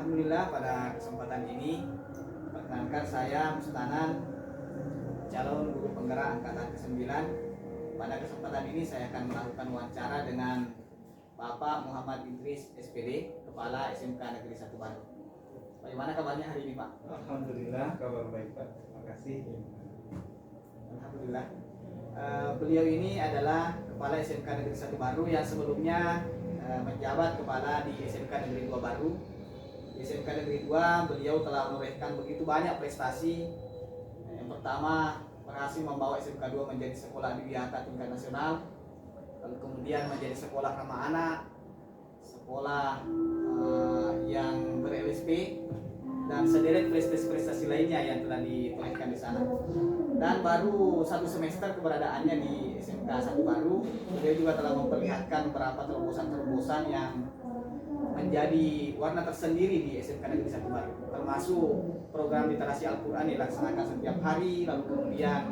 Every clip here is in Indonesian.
Alhamdulillah pada kesempatan ini perkenalkan saya Mustanan, calon guru penggerak angkatan ke-9. Pada kesempatan ini saya akan melakukan wawancara dengan Bapak Muhammad Idris SPD, Kepala SMK Negeri 1 Bandung. Bagaimana kabarnya hari ini, Pak? Alhamdulillah, kabar baik, Pak. Terima kasih. Alhamdulillah. Beliau ini adalah Kepala SMK Negeri 1 Baru yang sebelumnya menjabat kepala di SMK Negeri 2 Baru. Di SMK Negeri 2 beliau telah menorehkan begitu banyak prestasi. Yang pertama, berhasil membawa SMK 2 menjadi sekolah adiwiyata tingkat nasional, lalu kemudian menjadi sekolah ramah anak, sekolah yang ber-LSP, dan sederet prestasi lainnya yang telah ditorehkan di sana. Dan baru 1 semester keberadaannya di SMK 1 Baru, beliau juga telah memperlihatkan beberapa terobosan-terobosan yang menjadi warna tersendiri di SMK Negeri 1 Baru, termasuk program literasi Al-Quran yang dilaksanakan setiap hari, lalu kemudian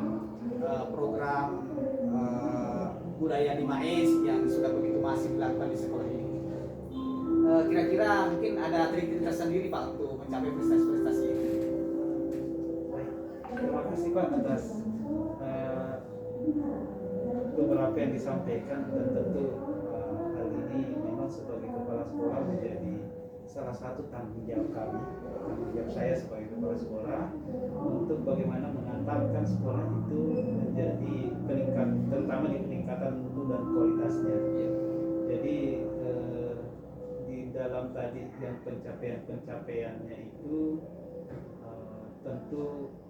program budaya di MAES yang sudah begitu masif dilakukan di sekolah ini. Kira-kira mungkin ada trik-trik tersendiri, Pak, untuk mencapai prestasi-prestasi ini. Baik. Terima kasih, Pak, atas beberapa yang disampaikan, dan tentu hal ini memang sebagai kepala sekolah menjadi salah satu tanggung jawab kami, tanggung jawab saya sebagai kepala sekolah untuk bagaimana mengantarkan sekolah itu menjadi peningkat, terutama di peningkatan mutu dan kualitasnya. Jadi di dalam tadi yang pencapaiannya itu tentu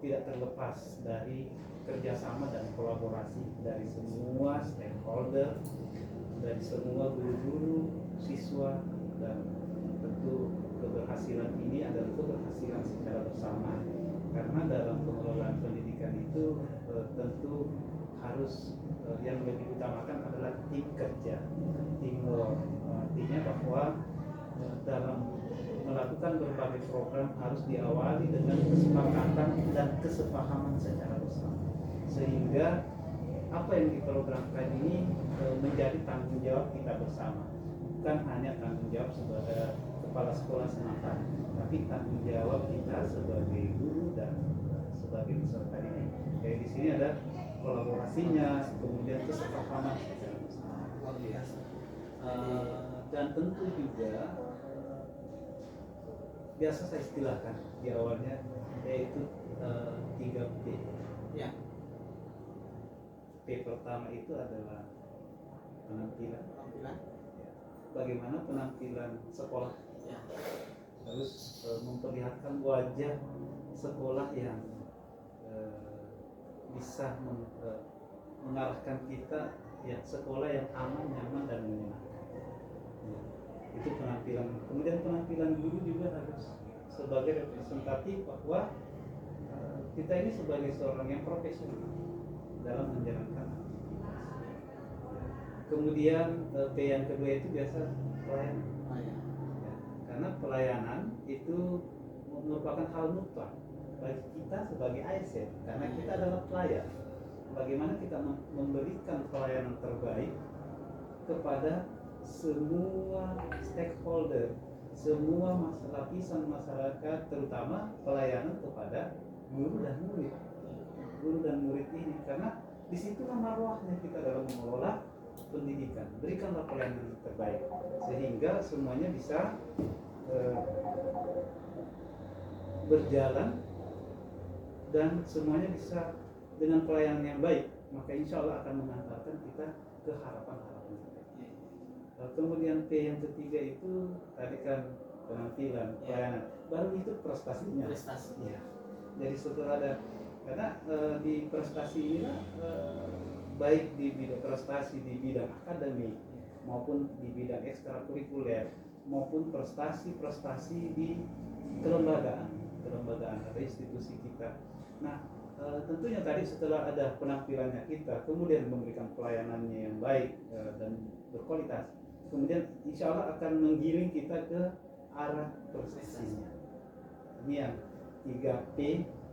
tidak terlepas dari kerjasama dan kolaborasi dari semua stakeholder, dari semua guru-guru, siswa, dan tentu keberhasilan ini adalah keberhasilan secara bersama, karena dalam pengelolaan pendidikan itu tentu harus yang lebih utamakan adalah tim kerja, teamwork. Artinya bahwa dalam melakukan berbagai program harus diawali dengan kesepakatan dan kesepahaman secara bersama, sehingga apa yang diprogramkan ini menjadi tanggung jawab kita bersama, bukan hanya tanggung jawab sebagai kepala sekolah semata, tapi tanggung jawab kita sebagai guru dan sebagai peserta ini. Jadi di sini ada kolaborasinya, kemudian kesepahaman secara bersama. Dan tentu juga biasa saya istilahkan di awalnya, yaitu 3P. Ya. P pertama itu adalah penampilan. Penampilan. Ya. Bagaimana penampilan sekolah? Ya. Harus memperlihatkan wajah sekolah yang bisa mengarahkan kita ya sekolah yang aman, nyaman, dan menyenangkan. Ya. Itu penampilan. Kemudian penampilan guru juga harus sebagai representatif bahwa kita ini sebagai seorang yang profesional dalam menjalankan aktivitas. Kemudian P yang kedua itu biasa pelayanan. Ya, karena pelayanan itu merupakan hal mutlak bagi kita sebagai ASN, karena kita adalah pelayan. Bagaimana kita memberikan pelayanan terbaik kepada semua stakeholder, semua lapisan masyarakat, terutama pelayanan kepada guru dan murid. Guru dan murid ini, karena disitulah marwahnya kita dalam mengelola pendidikan. Berikanlah pelayanan terbaik sehingga semuanya bisa berjalan dan semuanya bisa dengan pelayanan yang baik, maka insya Allah akan mengantarkan kita ke harapan-harapan kita. Kemudian P yang ketiga itu tadi kan penampilan, pelayanan, baru itu prestasinya. Ya. Jadi setelah ada, karena di prestasi inilah baik di bidang prestasi di bidang akademik maupun di bidang ekstrakurikuler maupun prestasi di kelembagaan atau institusi kita. Nah, tentunya tadi setelah ada penampilannya kita, kemudian memberikan pelayanannya yang baik dan berkualitas, kemudian insya Allah akan menggiring kita ke arah prestasinya. Ini yang 3P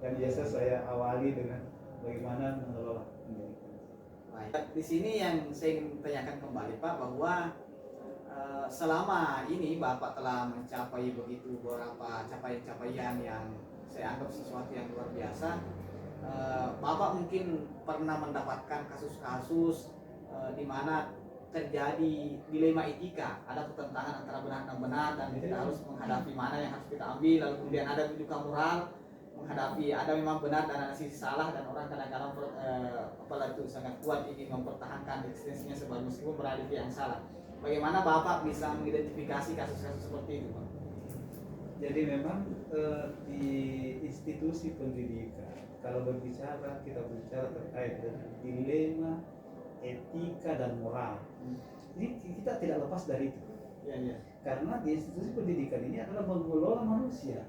yang biasa saya awali dengan bagaimana mengelola pendidikan. Baik. Di sini yang saya ingin tanyakan kembali, Pak, bahwa selama ini Bapak telah mencapai begitu beberapa capaian-capaian yang saya anggap sesuatu yang luar biasa. Bapak mungkin pernah mendapatkan kasus-kasus di mana terjadi dilema etika, ada pertentangan antara benar dan benar, dan kita harus menghadapi mana yang harus kita ambil, lalu kemudian ada juga moral menghadapi ada memang benar dan ada sisi salah, dan orang kadang-kadang apalagi itu sangat kuat ingin mempertahankan eksistensinya sebagai meskipun berada di yang salah. Bagaimana Bapak bisa mengidentifikasi kasus-kasus seperti itu, Pak? Jadi memang di institusi pendidikan, kalau berbicara kita berbicara terkait dengan dilema etika dan moral. Ini kita tidak lepas dari itu. Ya. Karena di institusi pendidikan ini adalah mengelola manusia.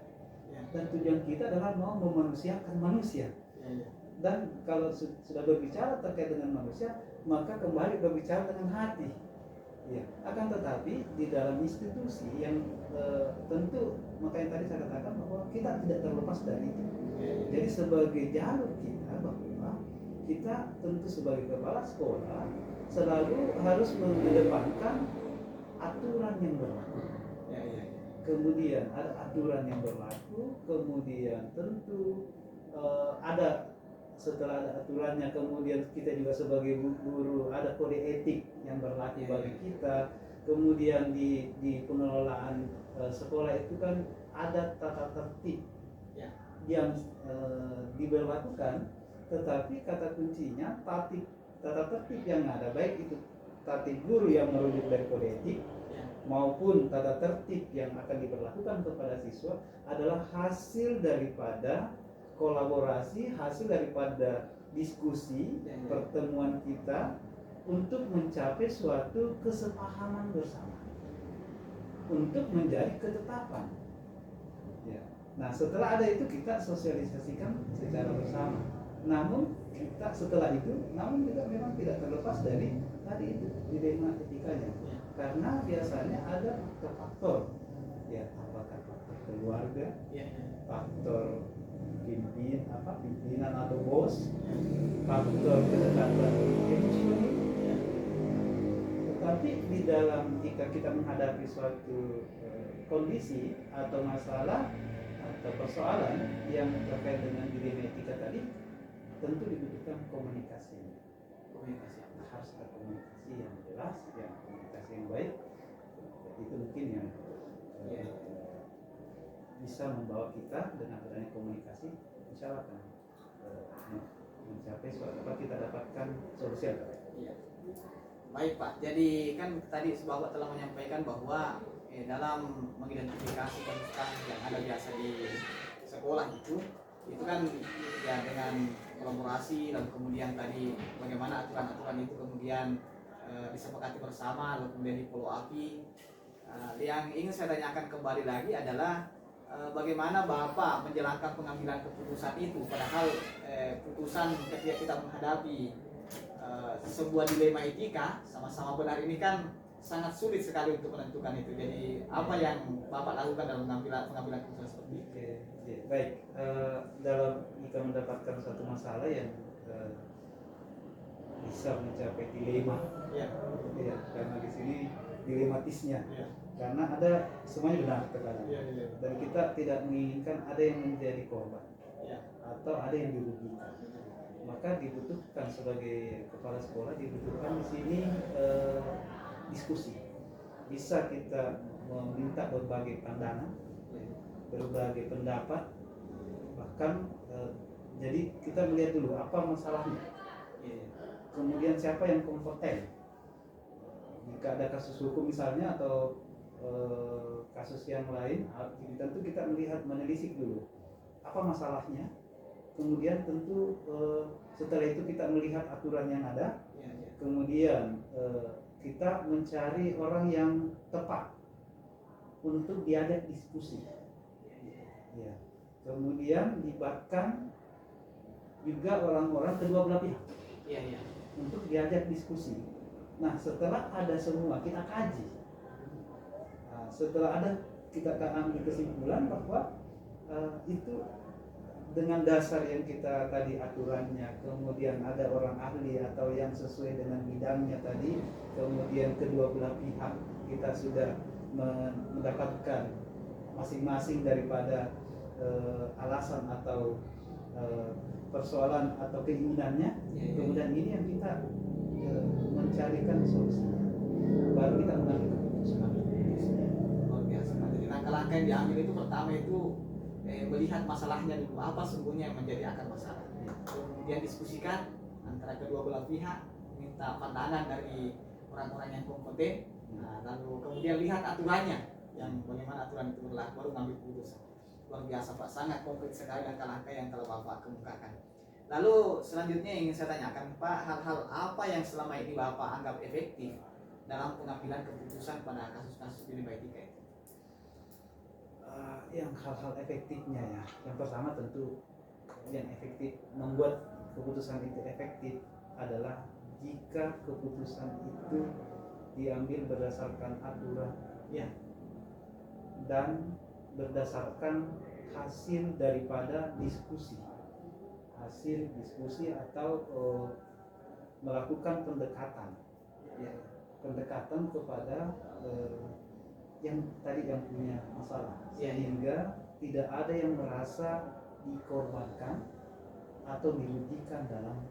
Ya. Dan tujuan kita adalah mau memanusiakan manusia. Ya. Dan kalau sudah berbicara terkait dengan manusia, maka kembali berbicara dengan hati. Ya, akan tetapi di dalam institusi yang tentu, makanya tadi saya katakan bahwa kita tidak terlepas dari itu. Jadi sebagai jalur kita bahwa kita tentu sebagai kepala sekolah selalu harus mengedepankan aturan yang berlaku. Kemudian ada aturan yang berlaku, kemudian tentu ada, setelah ada aturannya, kemudian kita juga sebagai guru ada kode etik yang berlaku bagi kita. Kemudian di pengelolaan sekolah itu kan ada tata tertib yang diberlakukan, tetapi kata kuncinya tata tertib yang ada, baik itu tatib guru yang merujuk dari kode etik maupun tata tertib yang akan diberlakukan kepada siswa adalah hasil daripada kolaborasi, hasil daripada diskusi, pertemuan kita untuk mencapai suatu kesepahaman bersama untuk menjadi ketetapan. Ya. Nah, setelah ada itu kita sosialisasikan secara bersama. Namun kita setelah itu, namun juga memang tidak terlepas dari tadi itu dilema etikanya. Karena biasanya ada faktor, ya, apakah faktor keluarga, faktor pimpinan atau bos, faktor kedekatan emosional. Tetapi di dalam jika kita menghadapi suatu kondisi atau masalah atau persoalan yang terkait dengan dilema etika tadi, tentu dibutuhkan komunikasi. Harus ada komunikasi yang jelas, yang komunikasi yang baik. Itu mungkin yang bisa membawa kita dengan adanya komunikasi, insya Allah akan mencapai suatu apa kita dapatkan solusi. Baik Pak, jadi kan tadi Bapak telah menyampaikan bahwa dalam mengidentifikasi kasus yang ada biasa di sekolah itu kan ya dengan kolaborasi, dan kemudian tadi bagaimana aturan-aturan itu kemudian disepakati bersama, lalu kemudian di follow up. Yang ingin saya tanyakan kembali lagi adalah bagaimana Bapak menjalankan pengambilan keputusan itu, padahal putusan ketika kita menghadapi sebuah dilema etika sama-sama benar ini kan sangat sulit sekali untuk menentukan itu. Jadi apa yang Bapak lakukan dalam pengambilan keputusan seperti itu? Baik, dalam kita mendapatkan satu masalah yang bisa mencapai dilema, karena di sini dilematisnya, karena ada semuanya benar terkadang, dan kita tidak menginginkan ada yang menjadi korban atau ada yang dirugikan. Maka dibutuhkan sebagai kepala sekolah, dibutuhkan di sini diskusi. Bisa kita meminta berbagai pandangan, berbagai pendapat, bahkan jadi kita melihat dulu apa masalahnya, kemudian siapa yang kompeten. Jika ada kasus hukum misalnya atau kasus yang lain, tentu kita menelisik dulu apa masalahnya. Kemudian tentu setelah itu kita melihat aturan yang ada, kemudian kita mencari orang yang tepat untuk diajak diskusi. Kemudian libatkan juga orang-orang kedua belah pihak untuk diajak diskusi. Nah, setelah ada semua kita kaji. Setelah ada kita akan ambil kesimpulan bahwa itu dengan dasar yang kita tadi aturannya, kemudian ada orang ahli atau yang sesuai dengan bidangnya tadi, kemudian kedua belah pihak kita sudah mendapatkan masing-masing daripada alasan atau persoalan atau keinginannya, kemudian ini yang kita mencarikan solusinya, baru kita mengambil keputusan. Luar biasa. Jadi langkah-langkah yang diambil itu pertama itu melihat masalahnya dulu, apa sesungguhnya yang menjadi akar masalah. Kemudian diskusikan antara kedua belah pihak, minta pandangan dari orang-orang yang kompeten. Nah, lalu kemudian lihat aturannya, yang bagaimana aturan itu berlaku, baru ngambil keputusan. Luar biasa Pak, sangat konkret sekali langkah-langkah yang telah Bapak kemukakan. Lalu selanjutnya ingin saya tanyakan Pak, hal-hal apa yang selama ini Bapak anggap efektif dalam pengambilan keputusan pada kasus-kasus dilema etika itu? Yang hal-hal efektifnya ya, yang pertama tentu yang efektif membuat keputusan itu efektif adalah jika keputusan itu diambil berdasarkan aturan ya, dan berdasarkan hasil daripada diskusi atau melakukan pendekatan ya, pendekatan kepada yang tadi yang punya masalah, sehingga tidak ada yang merasa dikorbankan atau dirugikan dalam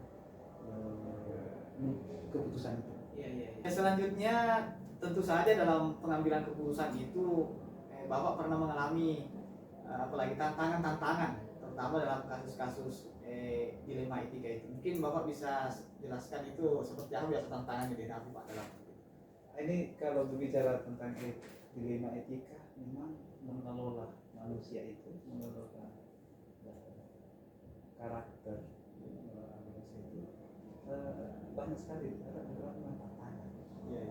keputusan itu. Selanjutnya tentu saja dalam pengambilan keputusan itu Bapak pernah mengalami apalagi tantangan, terutama dalam kasus-kasus dilema etika itu. Mungkin Bapak bisa jelaskan itu seperti apa biasa tantangannya dihadapi Pak dalam itu. Ini kalau berbicara tentang dilema etika, memang mengelola manusia itu, mengelola karakter manusia itu banyak sekali, ada beberapa tantangan.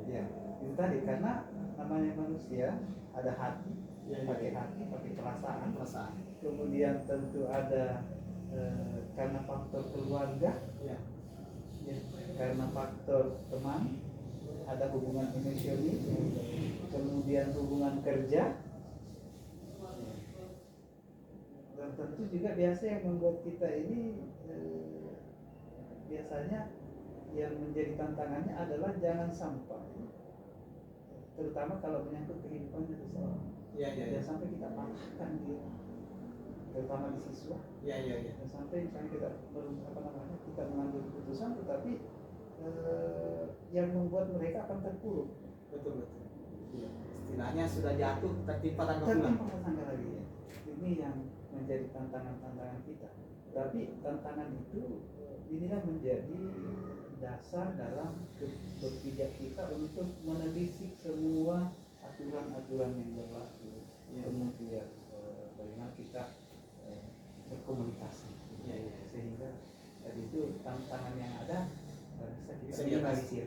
Ya, itu tadi karena namanya manusia ada hati, pakai hati, pakai perasaan. Kemudian tentu ada karena faktor keluarga, karena faktor teman, ada hubungan emosional, kemudian hubungan kerja, dan tentu juga biasa yang membuat kita ini biasanya yang menjadi tantangannya adalah jangan sampai, terutama kalau menyangkut kehidupan seseorang, jangan sampai kita patahkan dia, terutama di siswa, jangan sampai misalnya kita mengambil keputusan tetapi yang membuat mereka akan terpuruk. Betul. Istilahnya sudah jatuh tertimpa tangga pulang. Lagi. Ini yang menjadi tantangan kita. Tapi tantangan itu inilah menjadi dasar dalam berpijak kita untuk menelisik semua aturan-aturan yang berlaku. Kemudian bagaimana kita berkomunikasi, sehingga tadi itu tantangan yang ada bisa minimalisir.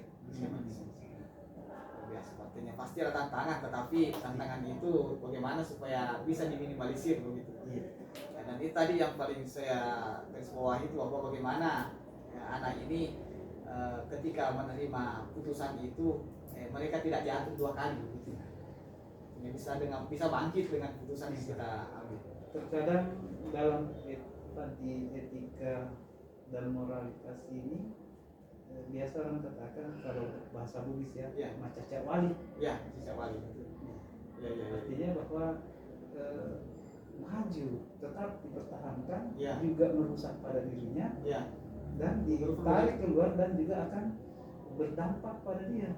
Artinya pasti ada tantangan, tetapi tantangan itu bagaimana supaya bisa diminimalisir begitu. Dan ini tadi yang paling saya garis bawahi itu bahwa bagaimana anak ini ketika menerima putusan itu mereka tidak jatuh dua kali begitu. Bisa bangkit dengan putusan yang kita ambil. Terkadang dalam etika dan moralitas ini biasa orang katakan kalau bahasa Bugis macacak wali. Macacak wali. Artinya bahwa maju tetap dipertahankan, juga merusak pada dirinya, dan ditarik keluar dan juga akan berdampak pada dia.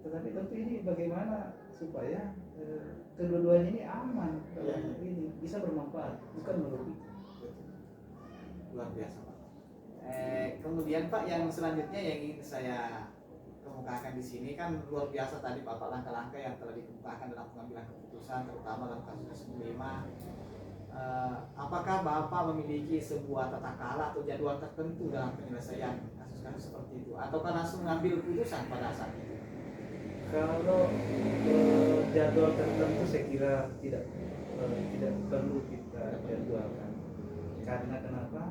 Tetapi tentu ini bagaimana supaya kedua-duanya ini aman, ini bisa bermanfaat, bukan merugikan. Luar biasa Pak. Kemudian Pak, yang selanjutnya yang ingin saya kemukakan di sini kan luar biasa tadi Bapak langkah-langkah yang telah dikemukakan dalam pengambilan keputusan, terutama dalam kasus dilema. Apakah Bapak memiliki sebuah tata cara atau jadwal tertentu dalam penyelesaian kasus-kasus seperti itu, ataukah langsung mengambil keputusan pada saat itu? Kalau jadwal tertentu saya kira tidak perlu kita jadwalkan. Karena kenapa?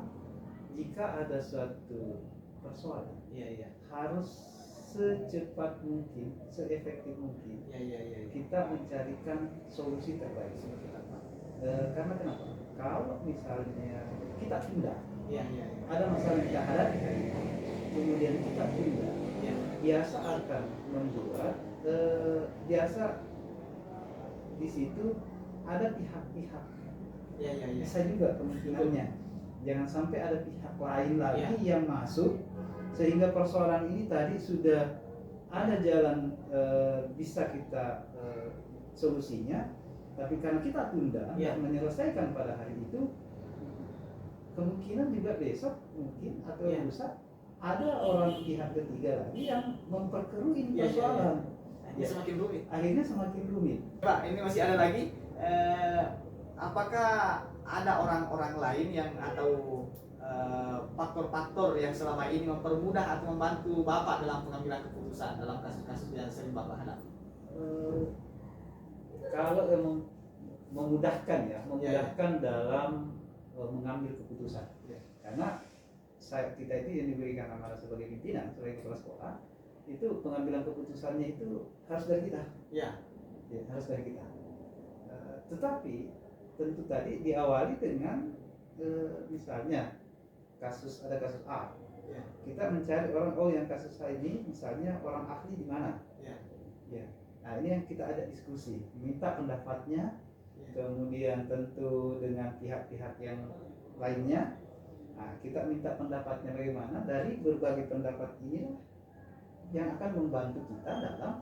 Jika ada suatu persoalan, harus secepat mungkin, seefektif mungkin, kita mencarikan solusi terbaik. Karena kenapa? Kalau misalnya kita tunda, ada masalah yang kita hadapi, kemudian kita tunda, biasa akan membuat biasa di situ ada pihak-pihak, Ya, ya, ya. bisa juga kemungkinannya jangan sampai ada pihak lain lagi Ya. yang masuk sehingga persoalan ini tadi sudah ada jalan bisa kita solusinya, tapi karena kita tunda Ya. menyelesaikan pada hari itu, kemungkinan juga besok mungkin atau Ya. lusa ada orang pihak ketiga lagi yang memperkeruh ini Ya, ya, ya. persoalan. Ini semakin rumit. Akhirnya semakin rumit. Pak, ini masih ada lagi. Apakah ada orang-orang lain yang atau faktor-faktor yang selama ini mempermudah atau membantu Bapak dalam pengambilan keputusan dalam kasus-kasus yang sering Bapak hadapi? Kalau memudahkan memudahkan dalam mengambil keputusan. Ya. Karena kita itu yang diberikan amanah sebagai pimpinan, sebagai kepala sekolah, itu pengambilan keputusannya itu harus dari kita. Ya. Ya, harus dari kita. Tetapi tentu tadi diawali dengan misalnya ada kasus A. Ya. Kita mencari orang, yang kasus A ini misalnya orang ahli di mana? Ya. Ya. Nah, ini yang kita ada diskusi, minta pendapatnya, Ya. kemudian tentu dengan pihak-pihak yang lainnya. Nah, kita minta pendapatnya bagaimana, dari berbagai pendapat inilah yang akan membantu kita dalam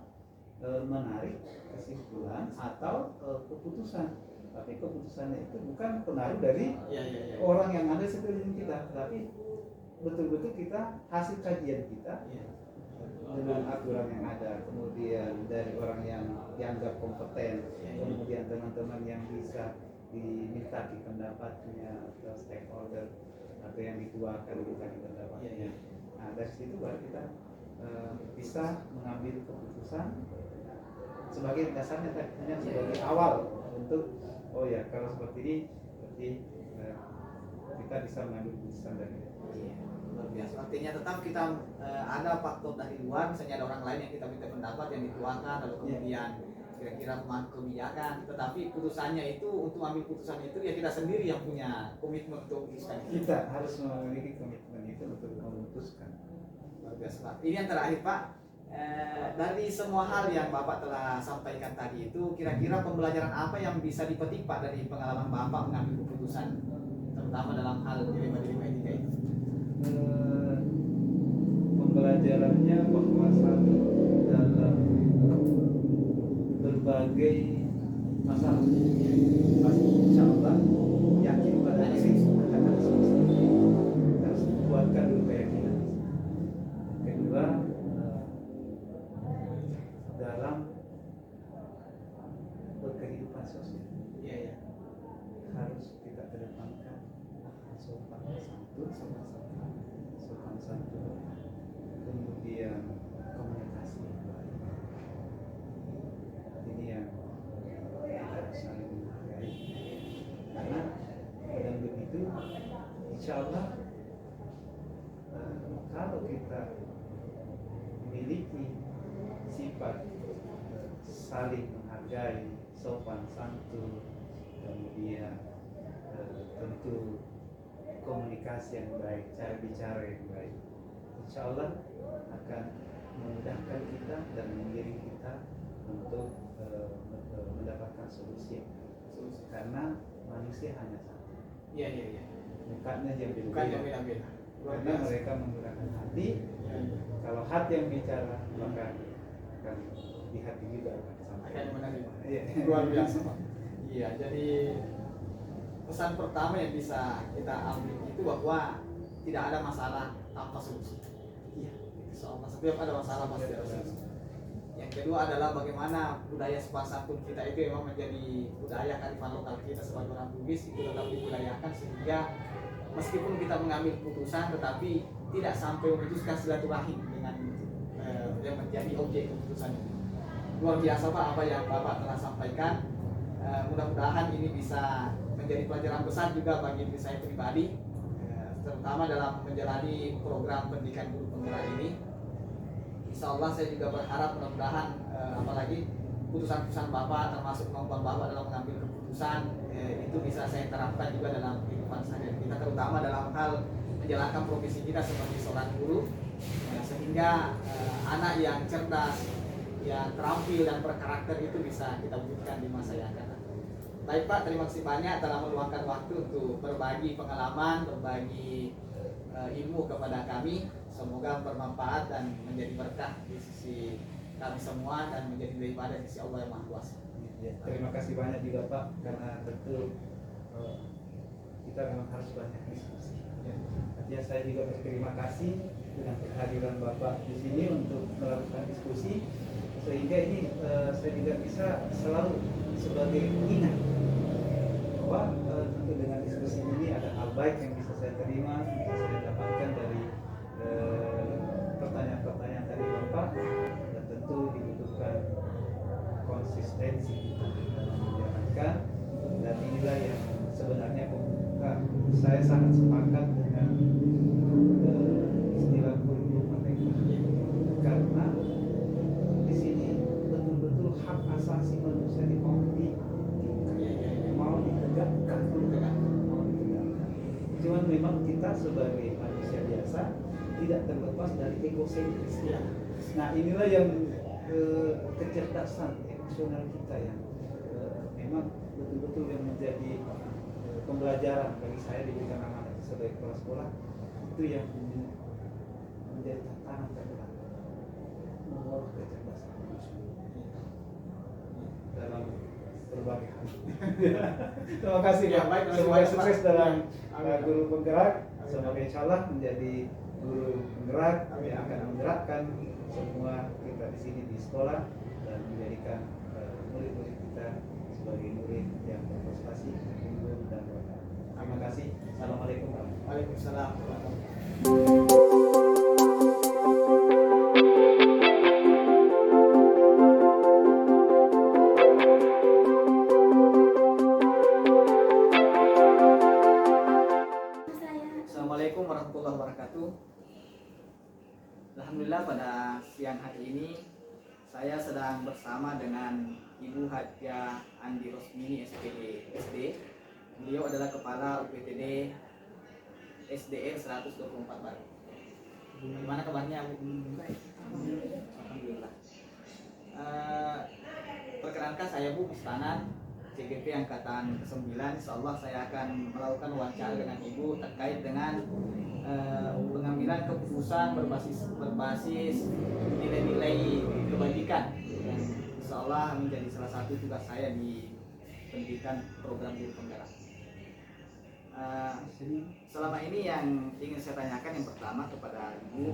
menarik kesimpulan atau keputusan. Tapi keputusannya itu bukan pengaruh dari Ya, ya, ya. orang yang ada sekeliling kita, tapi betul-betul kita hasil kajian kita Ya. dengan aturan yang ada, kemudian dari orang yang dianggap kompeten, kemudian teman-teman yang bisa diminta pendapatnya atau stakeholder atau yang dituakan minta pendapatnya. Nah, dari situ baru kita bisa mengambil keputusan sebagai dasarnya, hanya sebagai awal untuk kalau seperti ini berarti kita bisa mengambil keputusan dari itu. Iya, luar biasa. Artinya tetap kita ada faktor dari luar, misalnya ada orang lain yang kita minta pendapat yang dituangkan, lalu kemudian kira-kira pemangku kebijakan, tetapi putusannya itu untuk ambil putusan itu ya kita sendiri yang punya komitmen untuk memutuskan. Kita harus memiliki komitmen itu untuk memutuskan. Luar biasa Pak. Ini yang terakhir Pak, dari semua hal yang Bapak telah sampaikan tadi itu, kira-kira pembelajaran apa yang bisa dipetik Pak dari pengalaman Bapak mengambil keputusan, terutama dalam hal dilema-dilema etika itu? Pembelajarannya bahwa satu dalam berbagai masalah pasti insya Allah yakin pada akan ada solusi. Harus kuatkan dulu keyakinan. Kedua, dalam berkehidupan sosial, Iya. harus kita kedepankan sopan santun, kemudian komunikasi yang baik. Ini yang kita harus saling menghargai, karena dengan begitu insya Allah kalau kita memiliki sifat saling menghargai, sopan santun, kemudian tentu komunikasi yang baik, cara bicara yang baik, insya Allah akan memudahkan kita dan mengiring kita untuk mendapatkan solusi. Karena manusia hanya satu. Iya. Bukannya yang Bukan yang beda-beda. beda-beda. Luar Karena biasa. mereka menggunakan hati. Iya. Kalau hati yang bicara, maka akan di hati juga akan sampai. Akan menerima. Iya. Luar biasa Pak. Iya, jadi pesan pertama yang bisa kita ambil itu bahwa tidak ada masalah tanpa solusi. Iya, soal setiap ada masalah pasti ada solusi. Yang kedua adalah bagaimana budaya sopan santun kita itu memang menjadi budaya kearifan lokal kita sebagai orang Bugis, itu tetap dibudayakan sehingga meskipun kita mengambil keputusan tetapi tidak sampai memutuskan silaturahim dengan yang menjadi objek keputusan itu. Luar biasa Pak apa yang Bapak telah sampaikan. Mudah-mudahan ini bisa menjadi pelajaran besar juga bagi diri saya pribadi, terutama dalam menjalani program pendidikan guru penggerak ini. Insya Allah saya juga berharap mudah-mudahan apalagi putusan-putusan Bapak termasuk kemampuan Bapak dalam mengambil keputusan itu bisa saya terapkan juga dalam kehidupan sehari-hari kita, terutama dalam hal menjalankan profesi kita sebagai seorang guru, sehingga anak yang cerdas, yang terampil dan berkarakter itu bisa kita wujudkan di masa yang akan datang. Baik Pak, terima kasih banyak telah meluangkan waktu untuk berbagi pengalaman, berbagi ilmu kepada kami. Semoga bermanfaat dan menjadi berkah di sisi kami semua dan menjadi daripada sisi Allah yang Maha Kuasa. Ya, terima kasih banyak juga Pak, karena tentu kita memang harus banyak diskusi. Artinya saya juga berterima kasih dengan kehadiran Bapak di sini untuk melakukan diskusi, sehingga ini saya juga bisa selalu sebagai pengingat bahwa tentu dengan diskusi ini ada hal baik yang bisa saya terima, bisa saya dapatkan dari pertanyaan-pertanyaan dari Bapak, dan tentu dibutuhkan konsistensi kita dalam menjalankan, dan inilah yang sebenarnya saya sangat sepakat dengan istilah kurikulum merdeka, karena di sini betul-betul hak asasi manusia mau ditegakkan. Cuman memang kita sebagai manusia biasa tidak terlepas dari egosentris. Nah inilah yang kecerdasan emosional kita yang memang betul-betul yang menjadi pembelajaran bagi saya diberikan amanat sebagai kepala sekolah, itu yang menjadi tantangan terberat mengolah kecerdasan manusia dalam berbagai hal. Terima kasih Ya, Pak. baik, Semoga sukses dalam Amin. guru penggerak. Amin. Semoga insya Allah menjadi guru penggerak Amin. yang akan menggerakkan semua kita di sini di sekolah dan menjadikan murid-murid kita sebagai murid yang berprestasi, unggul dan berkah. Terima kasih. Assalamualaikum warahmatullahi Waalaikumsalam. Assalamualaikum warahmatullahi wabarakatuh. Alhamdulillah pada siang hari ini saya sedang bersama dengan Ibu Hajah Andi Rosmini SPD SD. Beliau adalah Kepala UPTD SDN 124 Baru. Gimana kabarnya Bu? Baik. Alhamdulillah. Perkenalkan saya Bu Istanan, CGP Angkatan ke-9. Insyaallah saya akan melakukan wawancara dengan Ibu terkait dengan pengambilan keputusan berbasis nilai-nilai kebajikan yang insyaallah menjadi salah satu tugas saya di pendidikan program guru penggerak. Selama ini yang ingin saya tanyakan yang pertama kepada Ibu,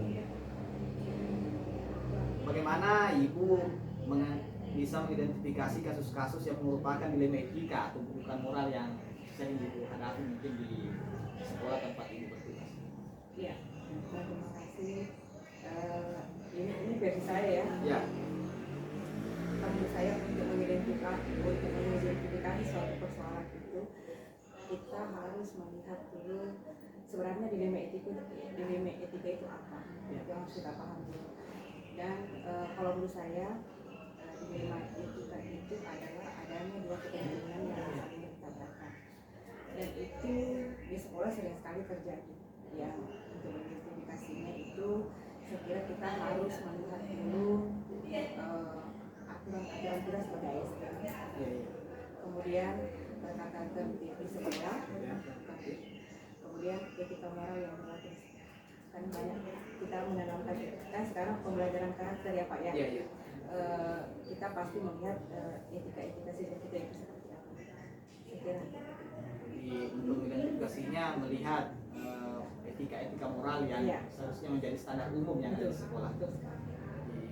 bagaimana Ibu bisa mengidentifikasi kasus-kasus yang merupakan dilema etika atau bukan moral yang sering Ibu hadapi mungkin di sekolah tempat Ibu bertugas? Iya, terima kasih. Ini versi saya ya. Ya. Menurut saya untuk mengidentifikasi suatu persoalan itu kita harus melihat dulu sebenarnya dilema etika itu apa, yang harus kita paham dulu. Dan kalau menurut saya dilema etika itu adalah adanya dua kepentingan yang saling bertabrakan, dan itu di sekolah sering sekali terjadi. Ya, untuk mengidentifikasinya itu saya kira kita harus melihat dulu aturan-aturan kita sebagai ASN, kemudian tata tertib di sekolah, kemudian etika moral yang berlaku. Kan banyak kita menanamkan, kan sekarang pembelajaran karakter ya Pak ya. Iya. Kita pasti melihat etika siswa kita itu seperti apa. Saya kira. Untuk identifikasinya melihat etika moral yang seharusnya menjadi standar umum yang ada di sekolah.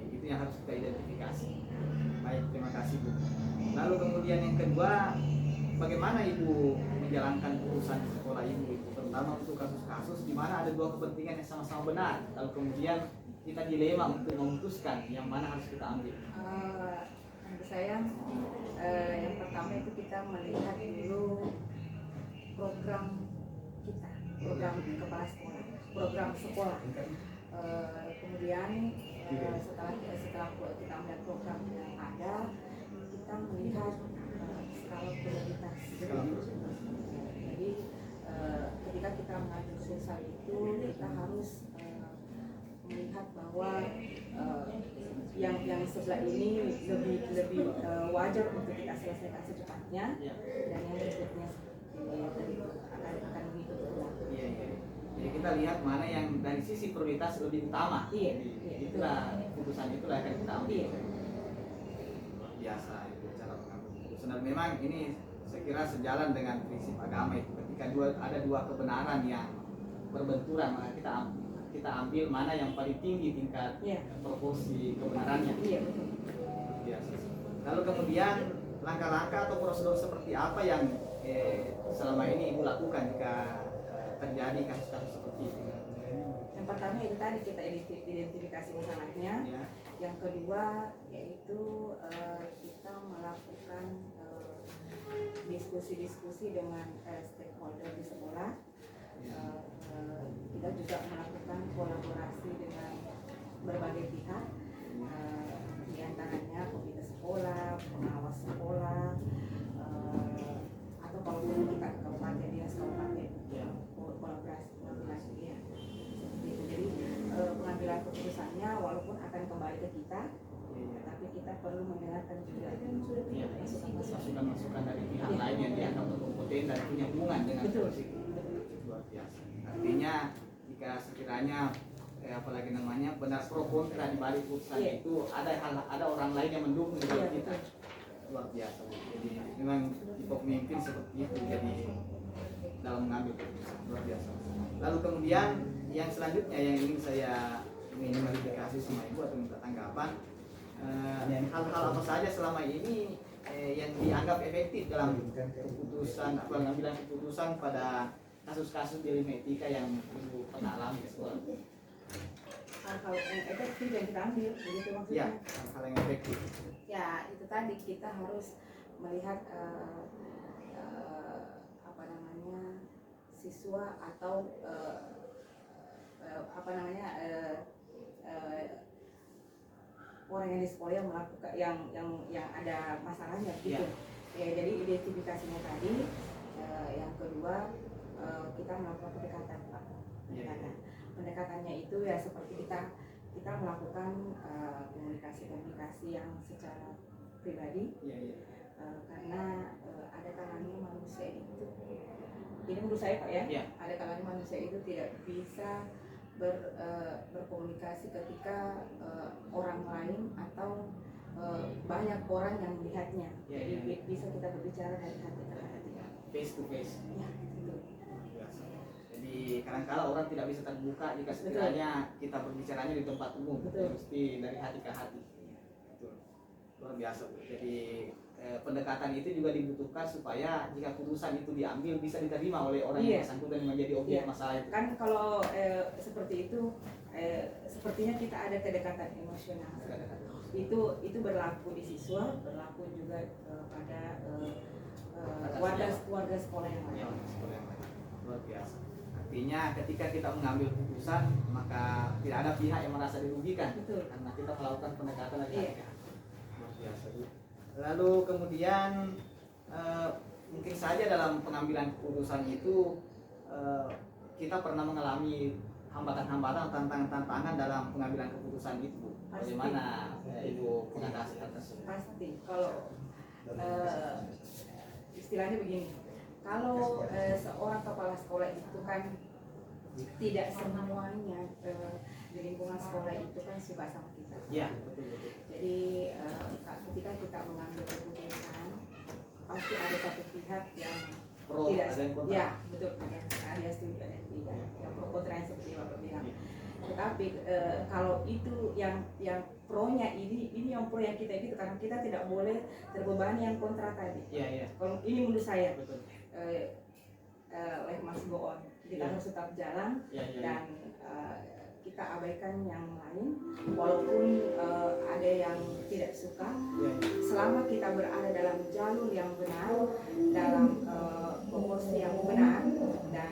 Itu yang harus kita identifikasi. Baik, terima kasih Bu. Lalu kemudian yang kedua, bagaimana Ibu menjalankan urusan di sekolah Ibu, terutama untuk kasus-kasus di mana ada dua kepentingan yang sama-sama benar, lalu kemudian kita dilema untuk memutuskan yang mana harus kita ambil? Menurut saya yang pertama itu kita melihat dulu program kita, program kepala sekolah, program sekolah. Kemudian setelah kita melihat program yang ada, kita melihat skala prioritas. Jadi ketika kita mengambil keputusan itu, kita harus melihat bahwa yang sebelah ini lebih wajar untuk kita selesaikan secepatnya, Iya. dan yang berikutnya seperti akan mengikuti ulang. Iya, iya. Jadi kita lihat mana yang dari sisi prioritas lebih utama. Iya, Jadi, iya. itulah keputusan itulah yang akan kita ambil. Iya. Luar biasa itu cara mengambil keputusan. Dan memang ini saya kira sejalan dengan prinsip agama itu. Ketika ada dua kebenaran yang berbenturan, maka kita ambil mana yang paling tinggi tingkat Iya. proporsi kebenarannya. Iya, betul. Biasa. Lalu kemudian langkah-langkah atau prosedur seperti apa yang selama ini Ibu lakukan jika terjadi kasus-kasus seperti itu? Yang pertama itu tadi kita identifikasi masalahnya. Ya. Yang kedua yaitu kita melakukan diskusi-diskusi dengan stakeholder di sekolah. Kita juga melakukan kolaborasi dengan berbagai pihak, di antaranya komite sekolah, pengawas sekolah, atau kalau kita ke kabupaten, dinas kabupaten, Ya. kolaborasi ya. Seperti itu. Jadi pengambilan keputusannya walaupun akan kembali ke kita, tapi kita perlu mendengarkan juga Ya. masukan-masukan. Masukan dari pihak Ya. lain yang dianggap berkompeten dan punya hubungan dengan Betul. polisi. Luar biasa. Artinya jika sekiranya apalagi namanya benar pro kontra di balik putusan Iya. itu ada orang lain yang mendukung Iya, kita. Luar biasa. Jadi memang tipe pemimpin seperti itu jadi dalam mengambil keputusan. Luar biasa. Lalu kemudian yang selanjutnya yang ingin saya klarifikasi sama Ibu atau minta tanggapan, hal-hal apa saja selama ini yang dianggap efektif dalam keputusan atau pengambilan keputusan pada kasus-kasus di ilmu etika yang Ibu pernah alami di sekolah? Hal-hal yang efektif yang kita ambil, begitu maksudnya. Ya, hal-hal yang efektif. Ya, itu tadi kita harus melihat apa namanya siswa atau apa namanya orang yang di sekolah yang melakukan yang ada masalahnya gitu. Ya, jadi identifikasinya tadi. Yang kedua kita melakukan pendekatan, Pak. Pendekatannya itu ya seperti kita melakukan komunikasi yang secara pribadi. Karena ada kalanya manusia itu, ini menurut saya Pak ya, ada kalanya manusia itu tidak bisa berkomunikasi ketika orang lain atau banyak orang yang melihatnya. Jadi bisa kita berbicara dari hati ke hati. Face to face. Ya, itu. Jadi kadang-kala orang tidak bisa terbuka jika sekiranya kita berbicaranya di tempat umum. Betul. Mesti dari hati ke hati. Betul. Luar biasa. Jadi pendekatan itu juga dibutuhkan supaya jika putusan itu diambil bisa diterima oleh orang yang bersangkutan yang menjadi objek masalah itu. Kan kalau seperti itu sepertinya kita ada kedekatan emosional. Itu berlaku di siswa, berlaku juga pada warga sekolah yang lain. Luar biasa. Artinya ketika kita mengambil keputusan maka tidak ada pihak yang merasa dirugikan. Betul. Karena kita melakukan pendekatan lagi. Iya. Luar biasa. Lalu kemudian mungkin saja dalam pengambilan keputusan itu kita pernah mengalami hambatan-hambatan, tantangan-tantangan dalam pengambilan keputusan itu. Pasti. Bagaimana Ibu mengatasi hal tersebut? Pasti. Kalau istilahnya begini, kalau seorang kepala sekolah itu kan tidak semuanya di lingkungan sekolah itu kan suka sama kita. Ya, betul. Jadi ketika kita mengambil keputusan pasti ada satu pihak yang Pro, tidak, ada yang kontra. ya betul, ada setuju, ada yang tidak, yang pro kontra yang seperti Bapak bilang. Tetapi kalau itu yang pro-nya ini yang pro yang kita itu, karena kita tidak boleh terbebani yang kontra tadi. Iya. Kalau ini menurut saya, Betul. life must go on. Kita harus tetap jalan dan kita abaikan yang lain, walaupun ada yang tidak suka. Selama kita berada dalam jalur yang benar, dalam proporsi yang benar dan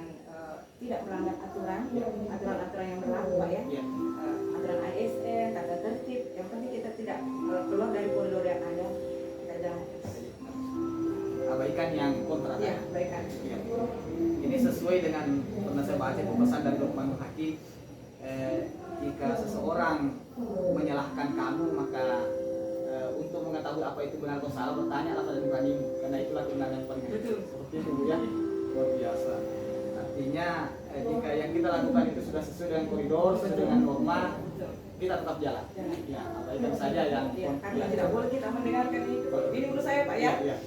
tidak melanggar aturan yang berlaku, Pak ya. Aturan ASN, tata tertib. Yang penting kita tidak keluar dari koridor yang ada, kita jalan terus. Abaikan yang kontra. Ya, abaikan. Ya. Ini sesuai dengan pernah saya baca pesan dari Luqmanul Hakim. Jika seseorang menyalahkan kamu maka untuk mengetahui apa itu benar atau salah, bertanya pada nuranimu, karena itulah kebenaran yang paling hakiki. Betul. Seperti itu Bu ya, luar biasa. Artinya jika yang kita lakukan itu sudah sesuai dengan koridor, sesuai dengan norma, Betul. kita tetap jalan. Jalan. Ya, abaikan saja yang Ya, karena tidak boleh kita mendengarkan itu. Ini menurut saya Pak ya. Ya.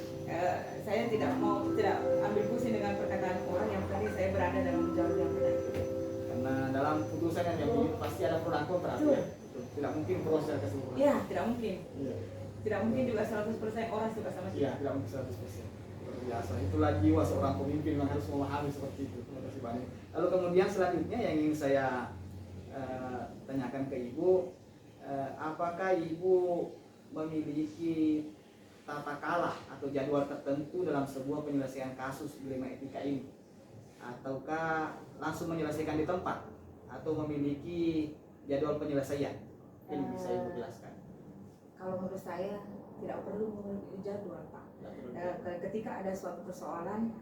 Saya tidak ambil pusing dengan perkataan orang, yang penting saya berada dalam jalur yang benar. Karena dalam putusan yang diambil pasti ada pro dan kontra. Betul. Ya. Tidak mungkin pro secara keseluruhan. Iya, tidak mungkin. Iya. Tidak mungkin juga 100% orang suka sama Iya, kita. tidak mungkin 100%. Luar biasa. Itulah jiwa seorang pemimpin yang harus memahami seperti itu. Terima kasih banyak. Lalu kemudian selanjutnya yang ingin saya tanyakan ke Ibu, apakah Ibu memiliki tata kalah atau jadwal tertentu dalam sebuah penyelesaian kasus dilema etika ini, ataukah langsung menyelesaikan di tempat, atau memiliki jadwal penyelesaian? Ini bisa Ibu jelaskan. Kalau menurut saya tidak perlu memiliki jadwal Pak. Ketika ada suatu persoalan,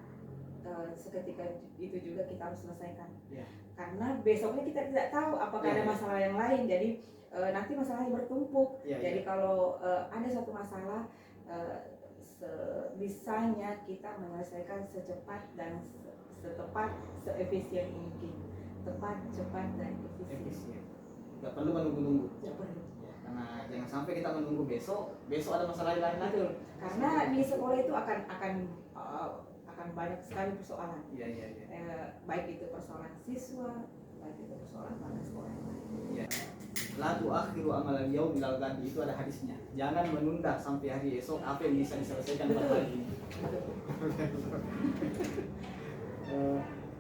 seketika itu juga kita harus selesaikan. Ya. Karena besoknya kita tidak tahu apakah ada masalah yang lain, jadi nanti masalahnya bertumpuk. Ya, Jadi kalau ada satu masalah, sebisanya kita menyelesaikan secepat dan setepat, seefisien mungkin. Tepat, cepat, dan efisien. Nggak perlu menunggu-nunggu. Tidak perlu. Ya, karena jangan sampai kita menunggu besok ada masalah lain lagi. Betul. Karena di sekolah itu akan banyak sekali persoalan. Iya. Baik itu persoalan siswa, baik itu persoalan pada sekolah yang lain. Ya. Lagu akhiru amalan yaum bilal ganti, itu ada hadisnya. Jangan menunda sampai hari esok apa yang bisa diselesaikan pada hari ini.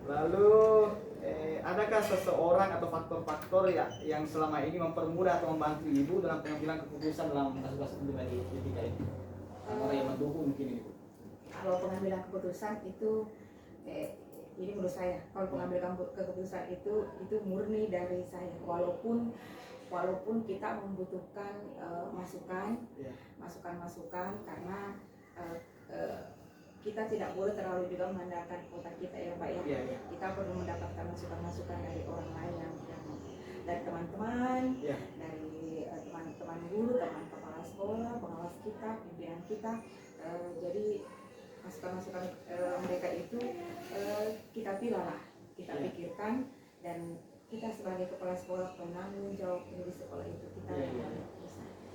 Lalu adakah seseorang atau faktor-faktor yang selama ini mempermudah atau membantu Ibu dalam pengambilan keputusan dalam kasus-kasus dilema etika ini? Orang yang mendukung mungkin ini Bu. Kalau pengambilan keputusan itu ini menurut saya, kalau pengambilan keputusan itu murni dari saya, walaupun kita membutuhkan masukan karena kita tidak boleh terlalu juga mengandalkan otak kita ya Pak ya. Iya. Kita perlu mendapatkan masukan dari orang lain yang dari teman-teman, dari teman-teman guru, teman kepala sekolah, pengawas kita, pimpinan kita. Jadi masukan-masukan mereka itu kita pilah, kita pikirkan, dan kita sebagai kepala sekolah penanggung jawab di sekolah itu kita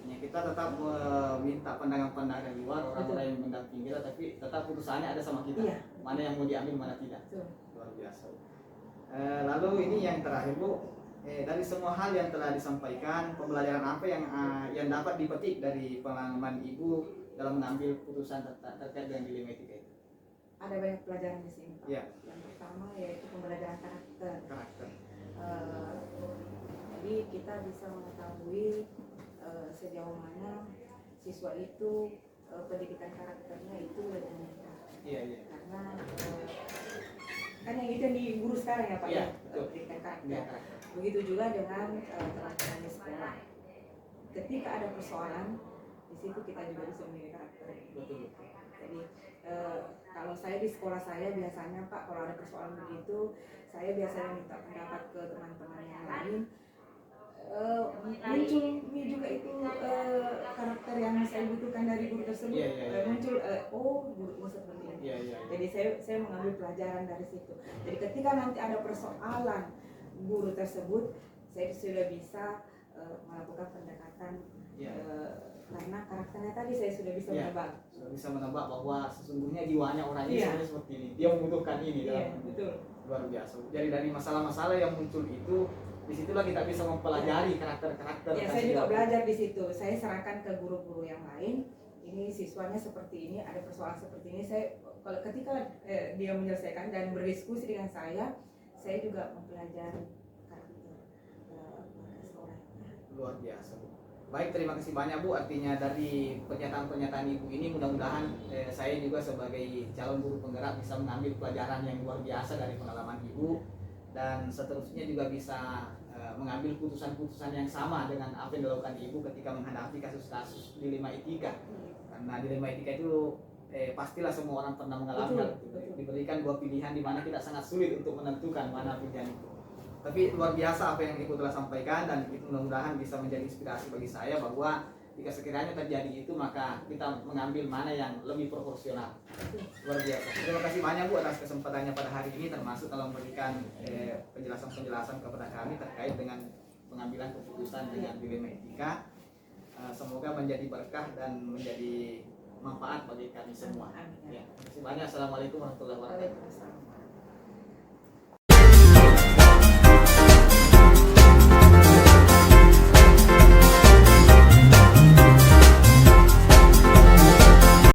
Ya, kita tetap meminta pandangan-pandangan dari luar, orang-orang yang mendampingi kita, tapi tetap putusannya ada sama kita. Iya. Mana yang mau diambil, mana tidak. Betul. Luar biasa. Lalu ini yang terakhir Bu, dari semua hal yang telah disampaikan, pembelajaran apa yang dapat dipetik dari pengalaman Ibu dalam mengambil putusan terkait dengan dilema etika itu? Ada banyak pelajaran di sini Pak. Ya. Yang pertama yaitu pembelajaran karakter. Jadi kita bisa mengetahui sejauh mana siswa itu pendidikan karakternya itu lebih meningkat. Iya. Karena kan yang itu yang di guru sekarang ya Pak Iya, ya, betul. pendidikan karakter. Iya, karakter. Begitu juga dengan teman-teman di sekolah. Ketika ada persoalan, di situ kita juga bisa menilai karakter. Betul. Jadi kalau saya di sekolah saya biasanya Pak, kalau ada persoalan begitu, saya biasanya minta pendapat ke teman-teman yang lain. Muncul ini juga itu karakter yang saya butuhkan dari guru tersebut. Iya. Muncul guru seperti ini. Iya. Jadi saya mengambil pelajaran dari situ. Jadi ketika nanti ada persoalan guru tersebut, saya sudah bisa melakukan pendekatan karena karakternya tadi saya sudah bisa menebak. Bisa menebak bahwa sesungguhnya jiwanya orang ini sebenarnya seperti ini. Dia membutuhkan ini. Iya, betul. Luar biasa. Jadi dari masalah-masalah yang muncul itu, disitulah kita bisa mempelajari karakter-karakter. Ya, saya juga belajar di situ. Saya serahkan ke guru-guru yang lain. Ini siswanya seperti ini, ada persoalan seperti ini. Saya kalau ketika dia menyelesaikan dan berdiskusi dengan saya juga mempelajari karakter seorang. Luar biasa. Baik, terima kasih banyak Bu. Artinya dari pernyataan-pernyataan Ibu ini mudah-mudahan saya juga sebagai calon guru penggerak bisa mengambil pelajaran yang luar biasa dari pengalaman Ibu, dan seterusnya juga bisa mengambil putusan-putusan yang sama dengan apa yang dilakukan Ibu ketika menghadapi kasus-kasus dilema etika. Karena dilema etika itu pastilah semua orang pernah mengalami. Betul. Diberikan dua pilihan di mana kita sangat sulit untuk menentukan mana pilihan itu. Tapi luar biasa apa yang Ibu telah sampaikan, dan itu mudah-mudahan bisa menjadi inspirasi bagi saya bahwa Jika sekiranya terjadi itu, maka kita mengambil mana yang lebih proporsional. Luar biasa. Terima kasih banyak Bu atas kesempatannya pada hari ini, termasuk dalam memberikan penjelasan-penjelasan kepada kami terkait dengan pengambilan keputusan dengan dilema etika. Semoga menjadi berkah dan menjadi manfaat bagi kami semua. Ya, terima kasih banyak. Assalamualaikum warahmatullahi wabarakatuh. Waalaikumsalam.